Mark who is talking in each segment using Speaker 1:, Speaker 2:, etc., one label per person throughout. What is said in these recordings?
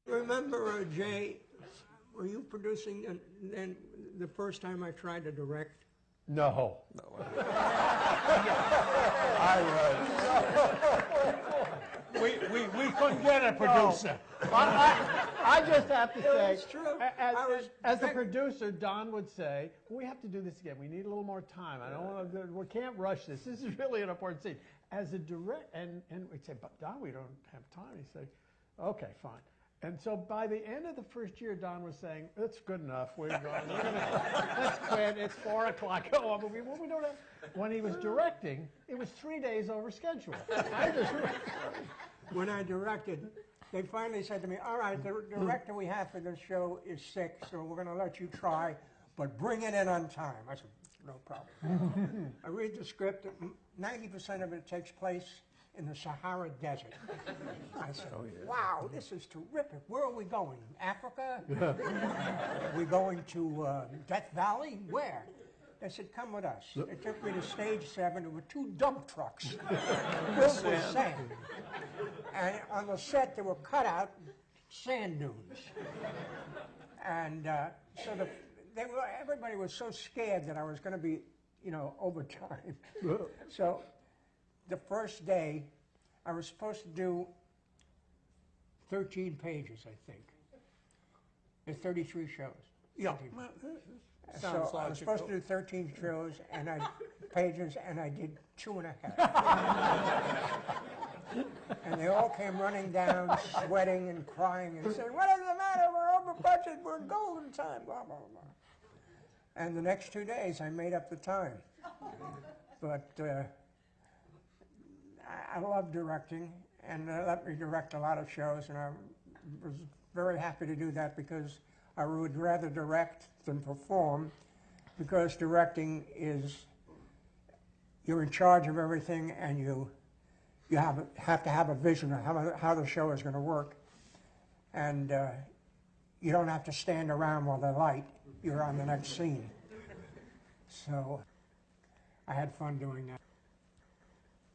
Speaker 1: Remember, Jay, were you producing then the first time I tried to direct?
Speaker 2: No. We couldn't get a producer.
Speaker 3: I just have to say,
Speaker 1: It's true.
Speaker 3: as a producer, Don would say, we have to do this again. We need a little more time. I don't want to. We can't rush this. This is really an important scene. As a direct, and we'd say, but Don, we don't have time. He'd say, okay, fine. And so by the end of the first year, Don was saying, it's good enough. We're going. Let's quit. It's 4 o'clock. Oh, we don't have. When he was directing, it was 3 days over schedule.
Speaker 1: When I directed, they finally said to me, all right, the director we have for this show is sick, so we're going to let you try, but bring it in on time. I said, no problem. I read the script. 90% of it takes place in the Sahara Desert. I said, wow, this is terrific. Where are we going? Africa? Are we going to Death Valley? Where? They said, come with us. They took me to stage 7. There were 2 dump trucks filled with sand. And on the set, there were cut out sand dunes. And so everybody was so scared that I was going to be, overtime. So the first day, I was supposed to do 13 pages, I think. There's 33 shows.
Speaker 2: Yeah.
Speaker 1: So I was supposed to do 13 shows and pages, and I did 2.5. And they all came running down, sweating and crying, and said, "What is the matter? We're over budget. We're golden time." Blah blah blah. And the next 2 days, I made up the time. But I love directing, and they let me direct a lot of shows, and I was very happy to do that because I would rather direct than perform, because directing is, you're in charge of everything, and you have to have a vision of how the show is going to work. And you don't have to stand around while they light. You're on the next scene. So I had fun doing that.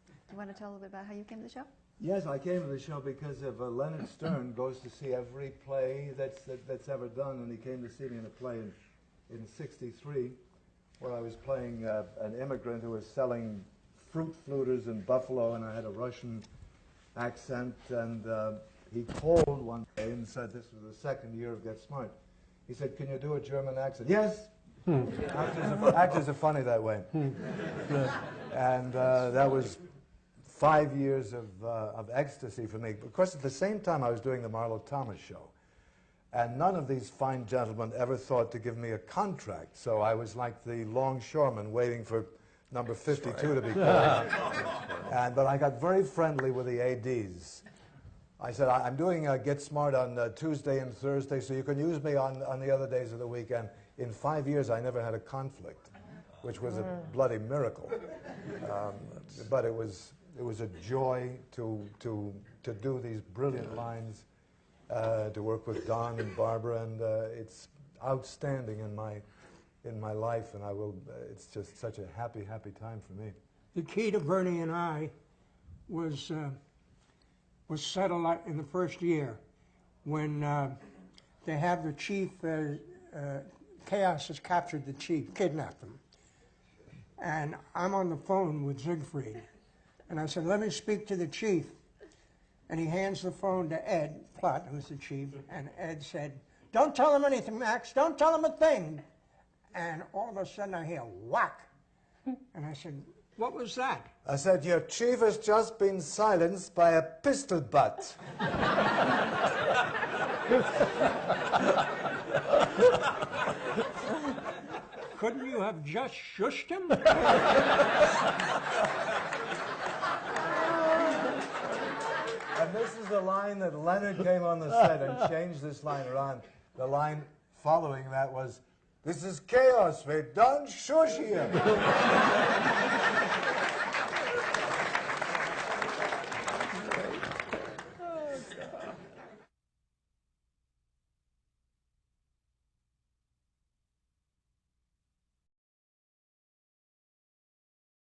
Speaker 4: Do you want to tell a little bit about how you came to the show?
Speaker 5: Yes, I came to the show because of Leonard Stern goes to see every play that's ever done, and he came to see me in a play in '63 where I was playing an immigrant who was selling fruit fluters in Buffalo, and I had a Russian accent, and he called one day and said, this was the second year of Get Smart. He said, "Can you do a German accent?" "Yes." Actors are funny that way. And that was 5 years of ecstasy for me. Of course, at the same time, I was doing the Marlo Thomas show. And none of these fine gentlemen ever thought to give me a contract. So I was like the longshoreman waiting for number 52 to be called. But I got very friendly with the ADs. I said, I'm doing Get Smart on Tuesday and Thursday, so you can use me on the other days of the weekend. In 5 years, I never had a conflict, which was a bloody miracle. But it was a joy to do these brilliant lines, to work with Don and Barbara, and it's outstanding in my life, and it's just such a happy time for me.
Speaker 1: The key to Bernie and I was settled in the first year when they have the chief, Chaos has captured the chief, kidnapped him. And I'm on the phone with Siegfried. And I said, "Let me speak to the chief." And he hands the phone to Ed Platt, who's the chief. And Ed said, "Don't tell him anything, Max. Don't tell him a thing." And all of a sudden I hear whack. And I said, "What was that?"
Speaker 5: I said, "Your chief has just been silenced by a pistol butt."
Speaker 1: Couldn't you have just shushed him?
Speaker 5: And this is the line that Leonard came on the set and changed this line around. The line following that was, "This is chaos, we don't shush here."